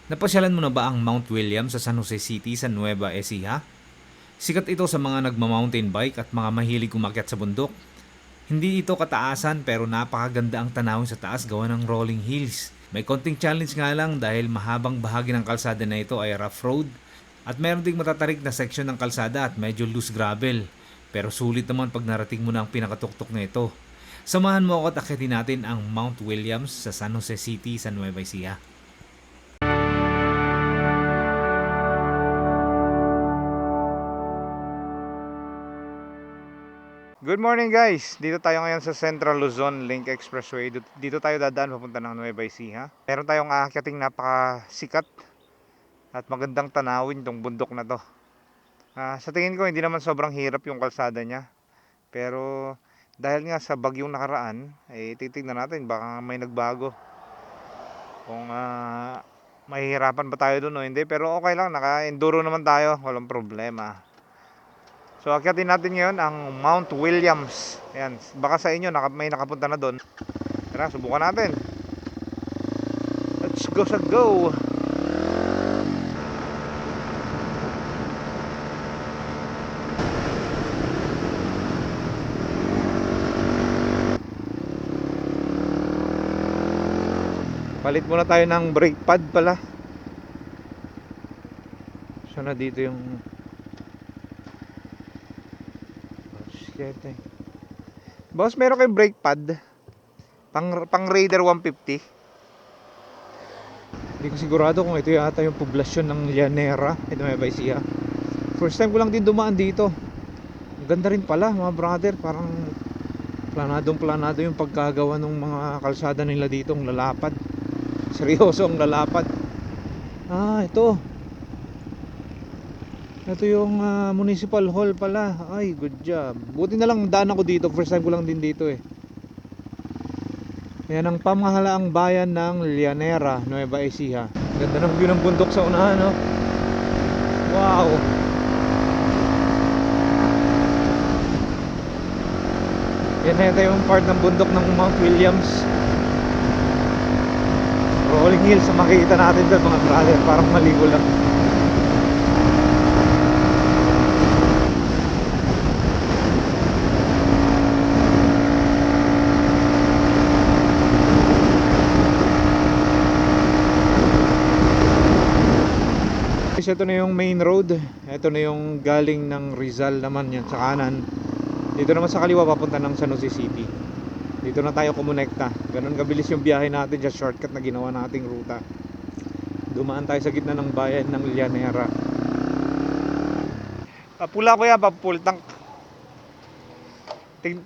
Napasyalan mo na ba ang Mount William sa San Jose City sa Nueva Ecija? Sikat ito sa mga nagma-mountain bike at mga mahilig umakyat sa bundok. Hindi ito kataasan pero napakaganda ang tanawin sa taas gawa ng rolling hills. May konting challenge nga lang dahil mahabang bahagi ng kalsada na ito ay rough road at meron ding matatarik na section ng kalsada at medyo loose gravel. Pero sulit naman pag narating mo na ang pinakatuktok na ito. Samahan mo ako at akyatin natin ang Mount Williams sa San Jose City sa Nueva Ecija. Good morning guys! Dito tayo ngayon sa Central Luzon Link Expressway. Dito tayo dadaan papunta ng Nueva Ecija. Meron tayong aakyating napakasikat at magandang tanawin tong bundok na to. Sa tingin ko hindi naman sobrang hirap yung kalsada niya. Pero dahil nga sa bagyong nakaraan, titignan natin baka may nagbago. Kung mahihirapan ba tayo dun o hindi. Pero okay lang, naka-enduro naman tayo, walang problema. So akyatin natin ngayon ang Mount Williams. Ayan, baka sa inyo may nakapunta na doon. Tara, subukan natin. Let's go sa go. Palit muna tayo ng brake pad pala. So na dito yung Boss, meron kayong brake pad pang Raider 150. Hindi ko sigurado kung ito yata yung poblasyon ng Llanera, ito may Ecija. First time ko lang din dumaan dito. Ang ganda rin pala mga brother. Parang planado yung pagkagawa ng mga kalsada nila dito. Ang lalapad. Seryoso ang lalapad. Ito yung municipal hall pala. Ay, good job. Buti na lang daan ako dito. First time ko lang din dito eh. Yan ang pamahalaang bayan ng Llanera, Nueva Ecija. Ganda ng view ng bundok sa unahan, no? Wow! Yan, ito yung part ng bundok ng Mount Williams. Rolling hills ang makikita natin doon mga brother. Parang maligo lang. Ito na yung main road. Ito na yung galing ng Rizal naman yan sa kanan. Dito naman sa kaliwa papunta ng San Jose City. Dito na tayo kumonekta. Ganun kabilis yung biyahe natin, just shortcut na ginawa nating ruta. Dumaan tayo sa gitna ng bayan ng Llanera. Pula ko yan, full tank.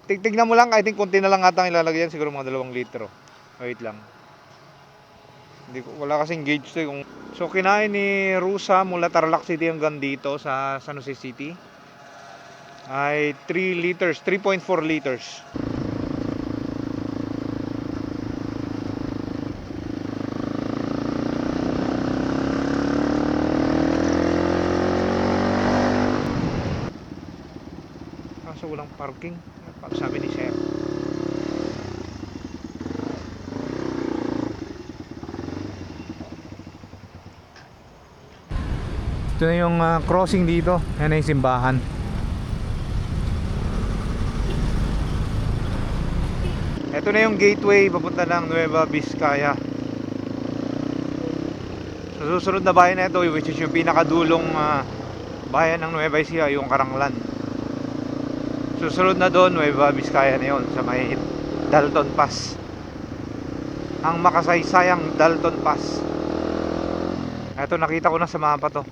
Tignan mo lang, I think konti na lang atang ilalagay yan, siguro mga 2 litro. Wait lang. Wala kasing gauge to yung... So kinain ni Rusa mula Tarlac City hanggang dito sa San Jose City ay 3 liters, 3.4 liters. Kaso walang parking, sabi ni Sir. Ito na yung crossing dito. Yan na yung simbahan. Ito na yung gateway papunta ng Nueva Vizcaya. So, susunod na bayan na ito, which is yung pinakadulong bayan ng Nueva Ecija, yung Karanglan. Susunod na doon, Nueva Vizcaya na yun, sa may Dalton Pass. Ang makasaysayang Dalton Pass. Ito, nakita ko na sa mapa to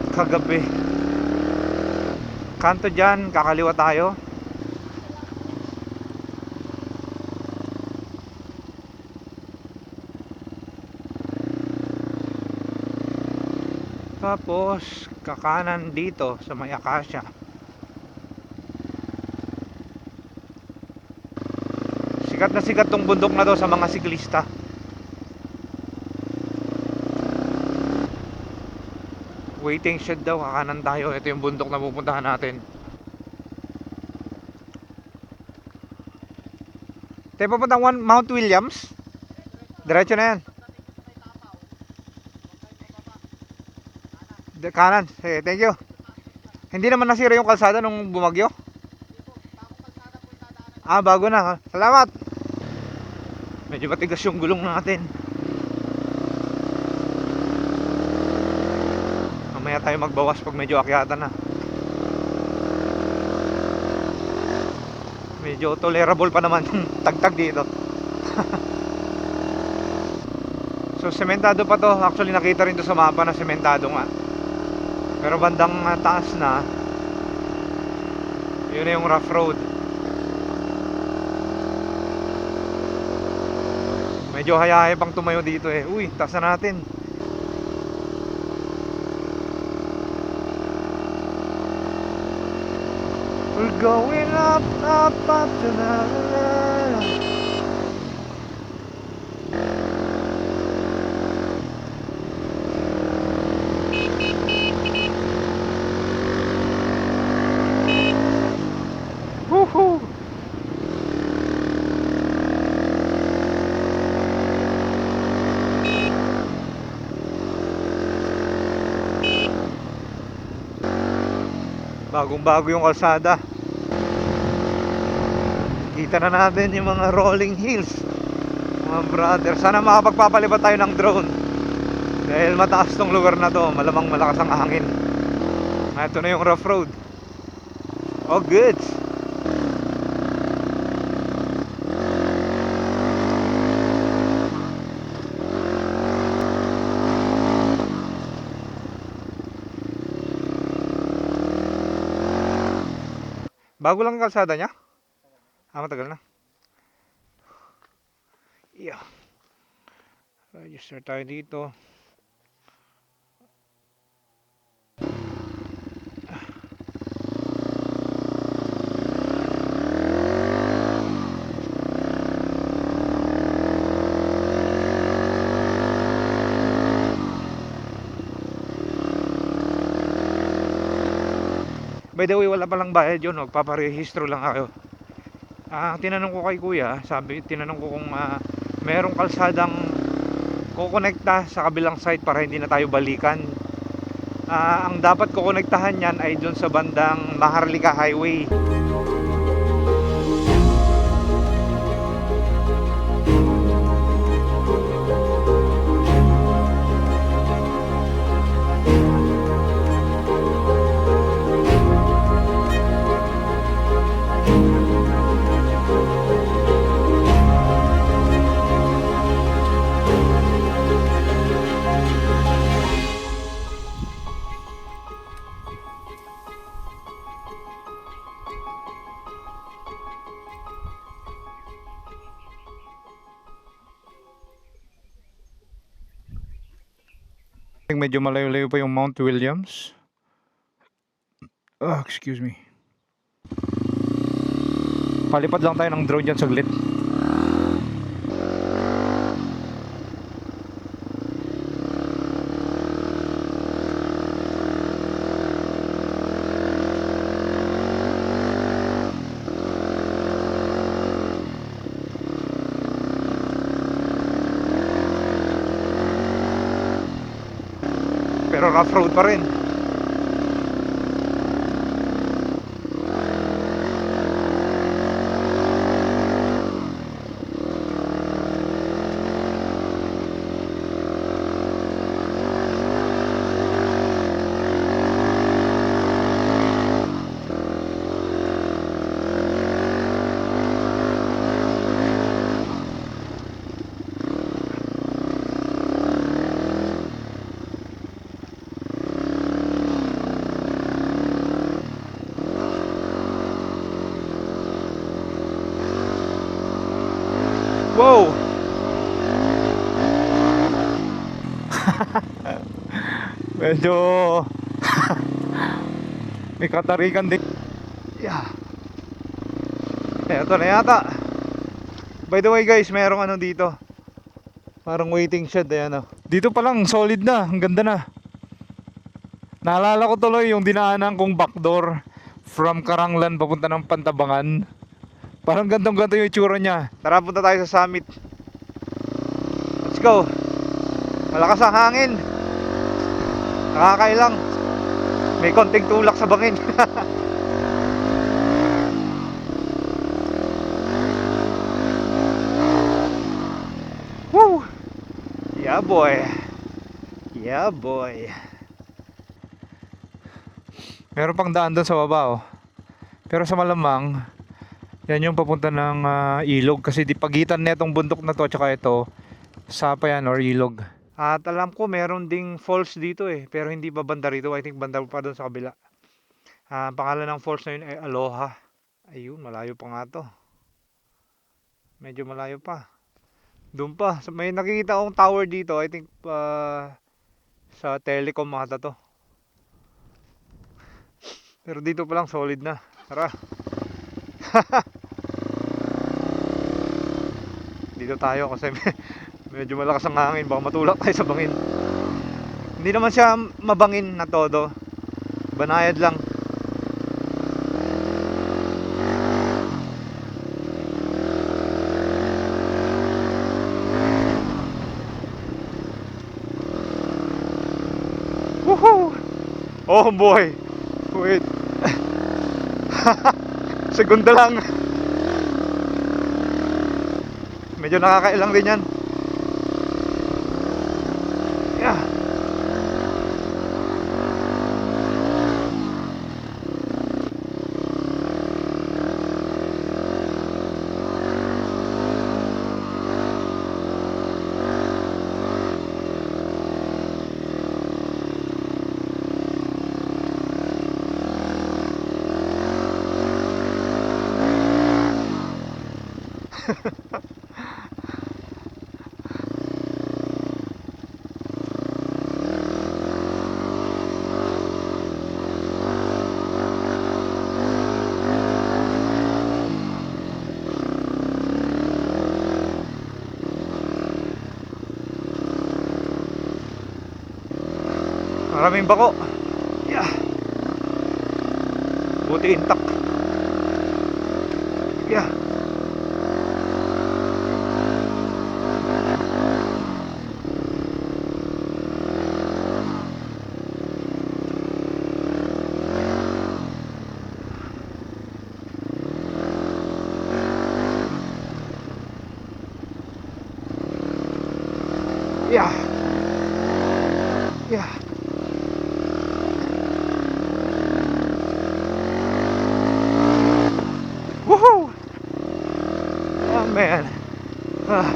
kagabi. Kanto dyan, kakaliwa tayo. Tapos kakanan dito sa may Acacia. Sikat na sikat tong bundok na to sa mga siklista. Waiting shed daw, kakanan tayo. Ito yung bundok na pupuntahan natin. Tayo papuntang Mount Williams. Diretso na yan. Kanan. Sige, thank you. Hindi naman nasira yung kalsada nung bumagyo? Ah, bago na. Salamat. Medyo matigas yung gulong natin. Mamaya tayo magbawas pag medyo akyatan na. Medyo tolerable pa naman yung tagtag dito. So sementado pa to. Actually nakita rin to sa mapa na sementado nga. Pero bandang taas na, yun na yung rough road. Medyo hayahay pang tumayo dito eh. Uy, taas na natin. We're going up, up, up tonight. Woohoo! Bagong bago yung kalsada. Kita na natin yung mga rolling hills, mga brother. Sana makapagpapalipad tayo ng drone, dahil mataas tong lugar na to. Malamang malakas ang hangin. Ito na yung rough road. Oh good. Bago lang ang kalsada niya? Ah, matagal na. Yeah. Register tayo dito. By the way, wala palang bayad yun. Magpaparehistro lang ako. Tinanong ko kay kuya, tinanong ko kung merong kalsadang kukonekta sa kabilang side para hindi na tayo balikan. Ang dapat kukonektahan yan ay dun sa bandang Maharlika Highway. Medyo malayo-layo pa yung Mount Williams. Excuse me. Palipad lang tayo ng drone dyan saglit. Pero rough road pa rin. Wow! Medyo may katarikan din. Yeah. Eto na yata. By the way guys, merong ano dito. Parang waiting shed, ayan o. Dito pa lang, solid na. Ang ganda na. Naalala ko tuloy yung dinaanan kong backdoor from Karanglan papunta ng Pantabangan. Parang gantong-ganto yung itsura niya. Tara, punta tayo sa summit. Let's go. Malakas ang hangin. Nakakailang. May konting tulak sa bangin. Woo! Yeah boy. Yeah boy. Meron pang daan doon sa baba oh. Pero sa malamang, yan yung papunta ng ilog kasi di pagitan netong bundok na to at saka ito, sapa yan or ilog. At alam ko meron ding falls dito eh, pero hindi pa banda rito. I think banda pa doon sa kabila. Pangalan ng falls na yun ay Aloha. Ayun, malayo pa nga to. Medyo malayo pa. Doon pa, may nakikita akong tower dito. I think sa telecom ata to. Pero dito pa lang solid na. Tara. Dito tayo kasi medyo malakas ang hangin. Baka matulak tayo sa bangin. Hindi naman siya mabangin na todo. Banayad lang. Woohoo! Oh boy! Wait. Segunda lang. Medyo nakakailang din yan. Yeah. Maraming bako. Yeah. Buti intact. Yeah. Yeah. Yeah. Woohoo! Oh man. Ah.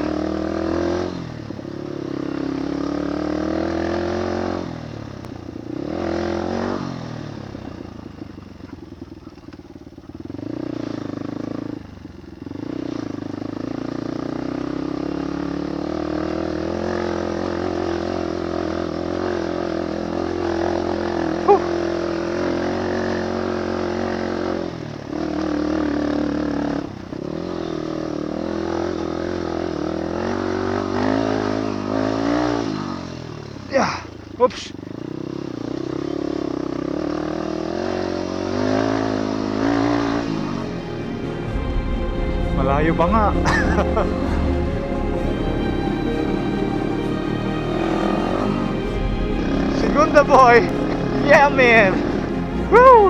Whew. Yeah. Oops. Malayo pa nga. Segunda boy. Yeah man. Woo.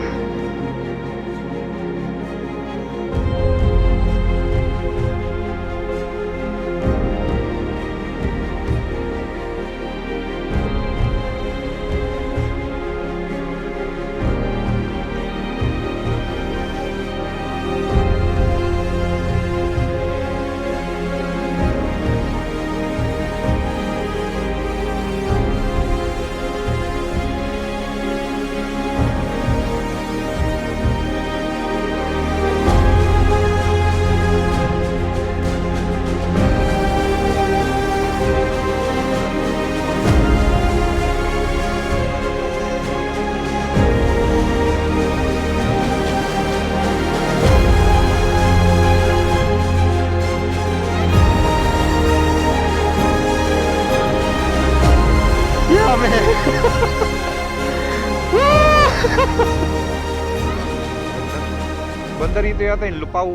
Yeah man. Banda rito yata yung Lupaw.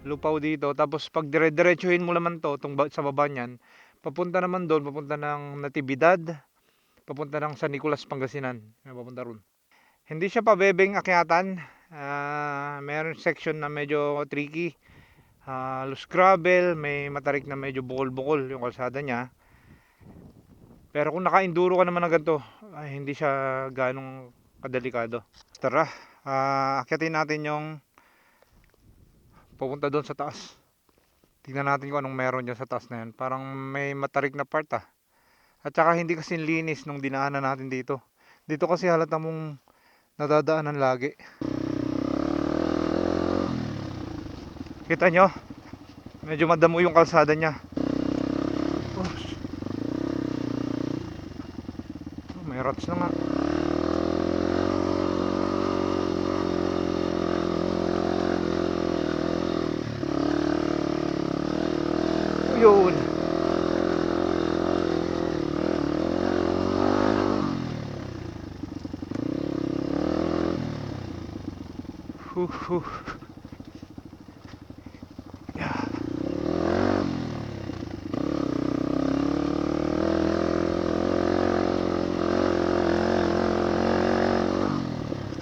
Lupaw dito. Tapos pag dire-diretsuhin mo naman to, sa baba niyan, papunta naman doon, papunta ng Natividad. papunta ng San Nicolas, Pangasinan. Papunta ron. Hindi siya pabebeng akyatan. Meron section na medyo tricky. Loose gravel, may matarik na medyo bukol-bukol yung kalsada niya. Pero kung naka-enduro ka naman na ganito, ay hindi siya ganong kadelikado. Tara, akyatin natin yung pupunta doon sa taas. Tingnan natin kung anong meron dyan sa taas na yan. Parang may matarik na part At saka hindi kasi linis nung dinaanan natin dito. Dito kasi halata mong nadadaanan lagi. Kita nyo? Medyo madamo yung kalsada niya. Oh, may rats na nga. Yun. Huh. Yeah.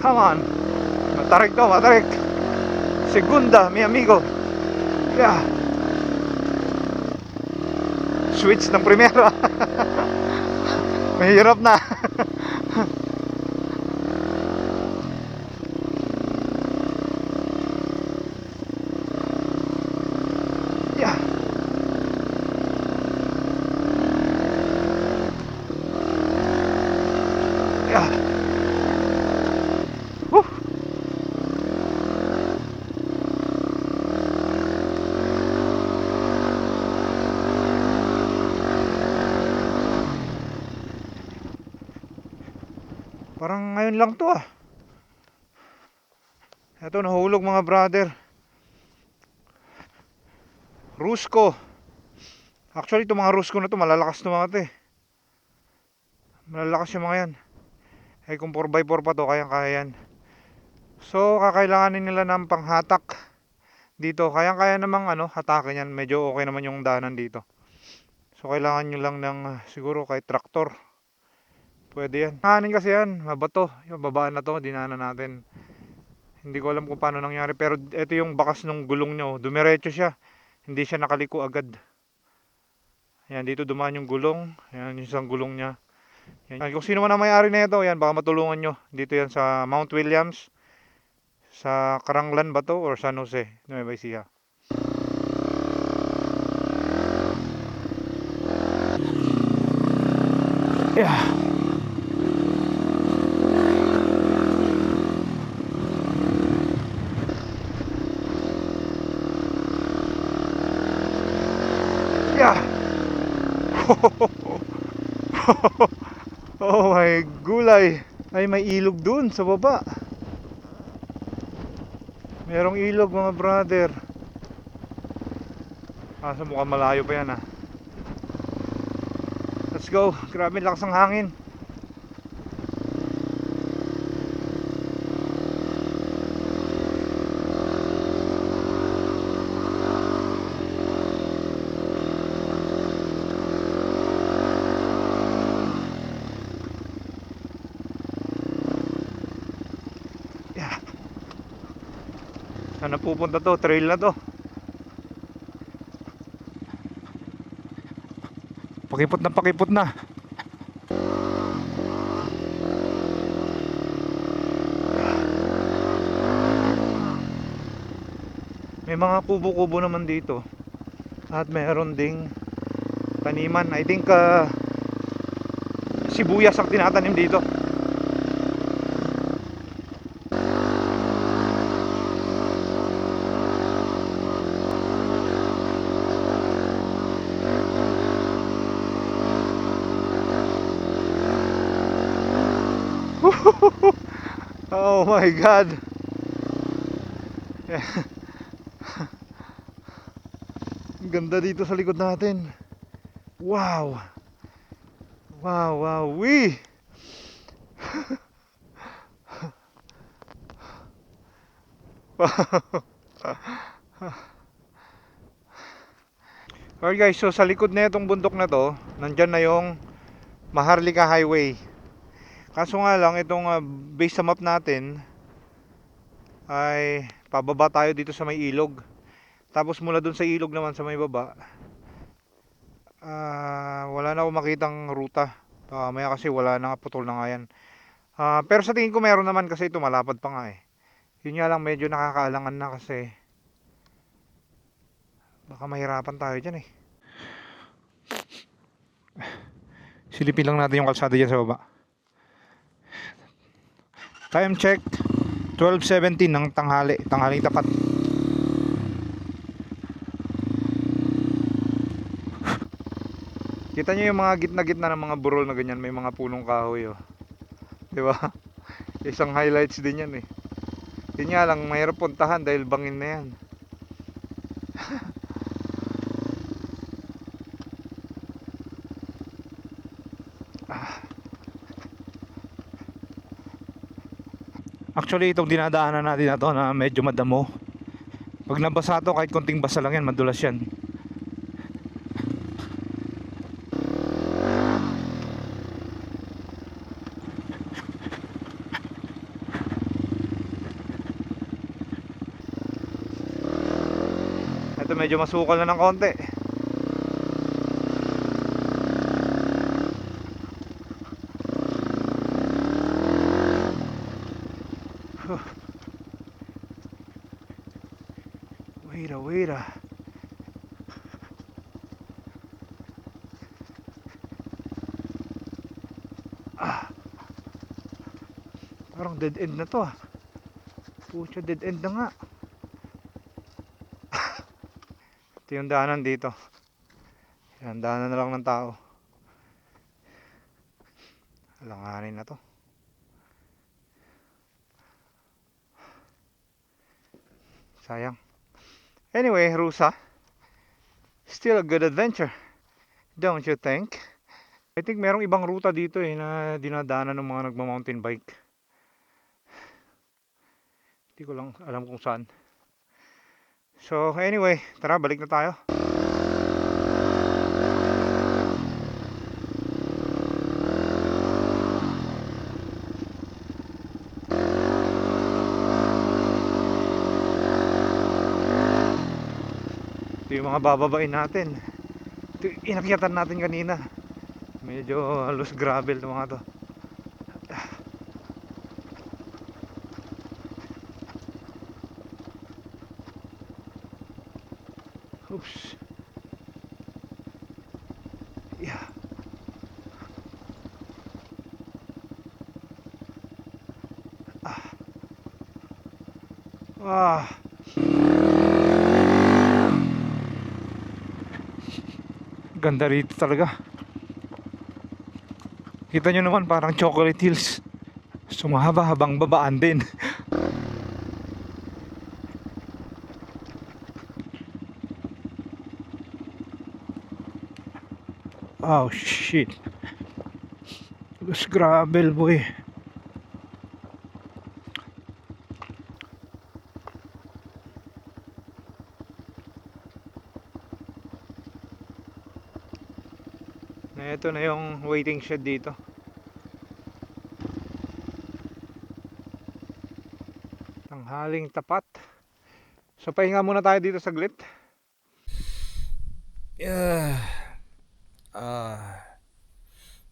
Come on. Matarik to, matarik. Segunda, mi amigo. Yeah. Switch ng primera. Mahirap na. Yeah. Yeah. Woo. Parang ngayon lang to Ito nahulog mga brother. Rusko. Actually itong mga Rusko na to malalakas to mga to Malalakas yung mga yan. Kung 4x4 pa to kayang-kaya yan. So kakailanganin nila ng panghatak dito. Kayang-kaya namang hatakin yan. Medyo okay naman yung daanan dito. So kailangan nyo lang ng siguro kahit traktor. Pwede yan. Kanin kasi yan, mabato. Yung babaan na to, dinaanan natin. Hindi ko alam kung paano nangyari. Pero ito yung bakas ng gulong nyo. Dumiretso siya. Hindi siya nakaliko agad. Ayan, dito dumaan yung gulong. Ayan, yung isang gulong niya. Ayan, kung sino man ang may-ari na ito, ayan, baka matulungan nyo. Dito yan sa Mount Williams. Sa Karanglan ba to? Or San Jose, Nueva Ecija. Yeah. Yeah. Oh my gulay. Ay may ilog dun sa baba. Merong ilog mga brother. Sa mukhang malayo pa yan Let's go. Grabe lakas ng hangin. Yeah. Saan na pupunta to? Trail na to. Pakipot na pakipot na. May mga kubo-kubo naman dito. At meron ding taniman. I think sibuyas ang tinatanim dito. Oh my God. Ang ganda dito sa likod natin. Wow. Wow. Wee. Alright guys, so sa likod na itong bundok na to, nandyan na yung Maharlika Highway. Kaso nga lang, itong base sa map natin ay pababa tayo dito sa may ilog. Tapos mula dun sa ilog naman sa may baba, wala na akong makitang ruta. Maya kasi wala na nga, putol na nga yan. Pero sa tingin ko meron naman kasi ito malapad pa nga eh. Yun nga lang medyo nakakaalangan na kasi baka mahirapan tayo dyan eh. Silipin lang natin yung kalsada dyan sa baba. Time check 12:17 ng tanghali. Tanghaling tapat. Kita nyo yung mga gitna-gitna ng mga burol na ganyan, may mga punong kahoy oh. Di ba? Isang highlights din yan eh. Yun nga lang, mahirap puntahan dahil bangin na yan. Actually, itong dinadaanan natin na to na medyo madamo. Pag nabasa to, kahit konting basa lang yan, madulas yan. Ito medyo masukal na ng konti. Wait. Parang dead end na to ah. Pucha, dead end na nga. Ito yung daanan dito. Yan, daanan na lang ng tao. Alanganin na to. Sayang. Anyway, Rusa, still a good adventure, don't you think? I think merong ibang ruta dito eh na dinadaanan ng mga nagma-mountain bike. Hindi ko lang alam kung saan. So anyway, tara balik na tayo. Ito yung mga bababain natin. Ito yung inakyatan natin kanina. Medyo loose gravel ito mga to. Oops. Yeah. Ganda rito talaga. Kita nyo naman parang chocolate hills. Sumahaba habang babaan din. Oh shit. Loose gravel boy. Ito na yung waiting shed dito. Tanghaling tapat. So pahinga muna tayo dito saglit.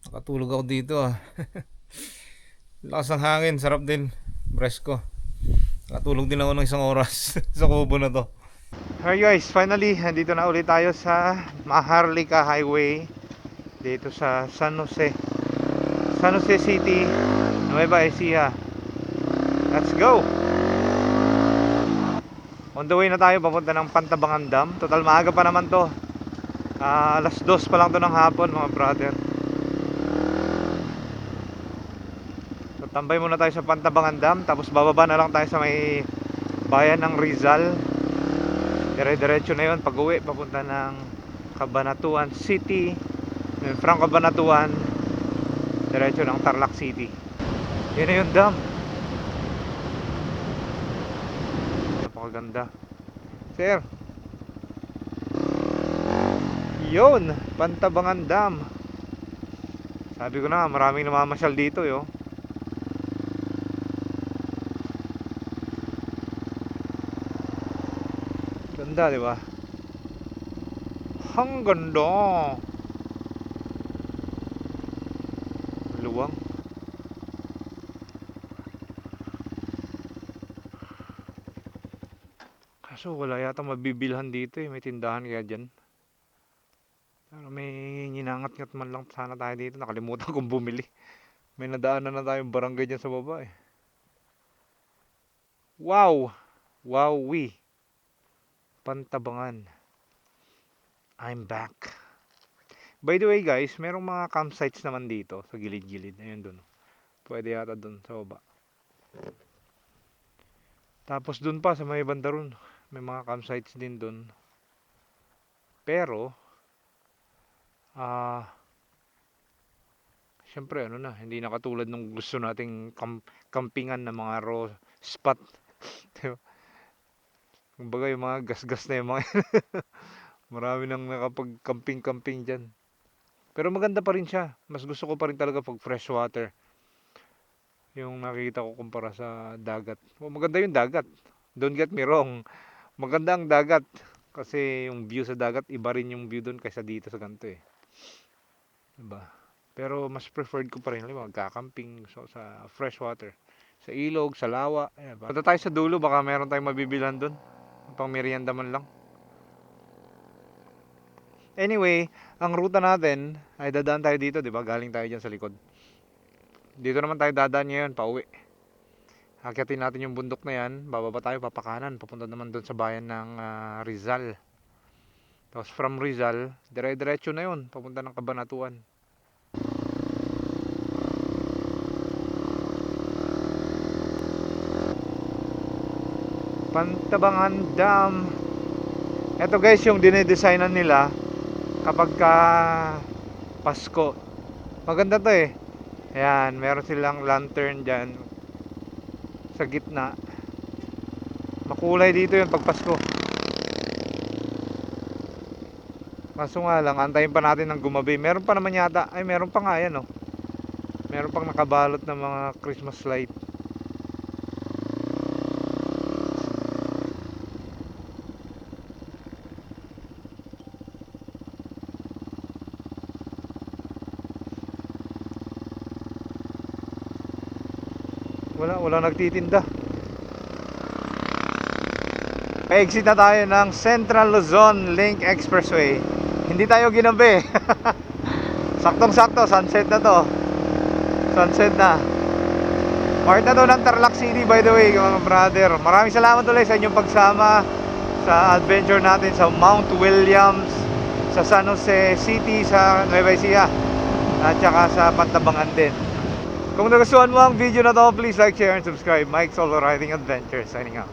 Nakatulog ako dito ah. Lakas ng hangin, sarap din. Presko. Nakatulog din ako ng isang oras sa kubo na to. Alright guys, finally nandito na ulit tayo sa Maharlika Highway dito sa San Jose City, Nueva Ecija. Let's go! On the way na tayo papunta ng Pantabangan Dam. Total maaga pa naman to. Alas 2 pa lang to ng hapon mga brother. So tambay muna tayo sa Pantabangan Dam, tapos bababa na lang tayo sa may bayan ng Rizal. Dire-diretso na yun pag uwi papunta ng Cabanatuan City, from Cabanatuan diretso ng Tarlac City. Yun na yung dam. Napakaganda sir. Yun, Pantabangan Dam. Sabi ko na nga, maraming namamasyal dito yo. Ganda, di ba? Ang ganda. Luwang. Kaso wala yata mabibilhan dito eh. May tindahan kaya dyan. Pero may ninangat-ngat man lang sana tayo dito. Nakalimutan kong bumili. May nadaanan na tayong barangay dyan sa baba eh. Wow! Wowie! Pantabangan. I'm back. By the way guys, merong mga campsites naman dito sa gilid-gilid. Ayun dun. Pwede yata dun sa baba. Tapos dun pa sa may banda ron, may mga campsites din dun. Pero, syempre ano na, hindi na katulad nung gusto nating campingan na mga raw spot. Diba? Kumbaga yung mga gas-gas na yung mga marami nang nakapag-camping-camping dyan. Pero maganda pa rin siya. Mas gusto ko pa rin talaga pag fresh water. Yung nakita ko kumpara sa dagat. Maganda yung dagat. Don't get me wrong. Maganda ang dagat. Kasi yung view sa dagat, iba rin yung view doon kaysa dito sa ganito eh. Diba? Pero mas preferred ko pa rin magka-camping sa fresh water. Sa ilog, sa lawa. Ayan, punta tayo sa dulo, baka meron tayong mabibilan doon. Pang merienda man lang. Anyway, ang ruta natin ay dadaan tayo dito, di ba? Galing tayo dyan sa likod. Dito naman tayo dadaan ngayon, pauwi. Akyatin natin yung bundok na yan, bababa tayo, papakanan. Papunta naman doon sa bayan ng Rizal. Tapos from Rizal, dire-diretso na yun, papunta ng Cabanatuan. Pantabangan Dam. Ito guys yung dinedesignan nila kapag ka Pasko. Maganda to eh. Ayan, meron silang lantern dyan sa gitna. Makulay dito yung pag Pasko. Kaso nga lang, antayin pa natin ng gumabi. Meron pa naman yata. Ay, meron pa nga yan oh. Meron pang nakabalot ng mga Christmas light. Wala nagtitinda. Exit na tayo ng Central Luzon Link Expressway. Hindi tayo ginabi. Saktong-sakto, sunset na to. Sunset na. Part na to ng Tarlac City by the way mga brother. Maraming salamat ulit sa inyong pagsama sa adventure natin sa Mount Williams, sa San Jose City, sa Nueva Ecija, at saka sa Pantabangan din. Kung nagustuhan mo ang video na to, please like, share, and subscribe. Mike Solo Riding Adventures signing out.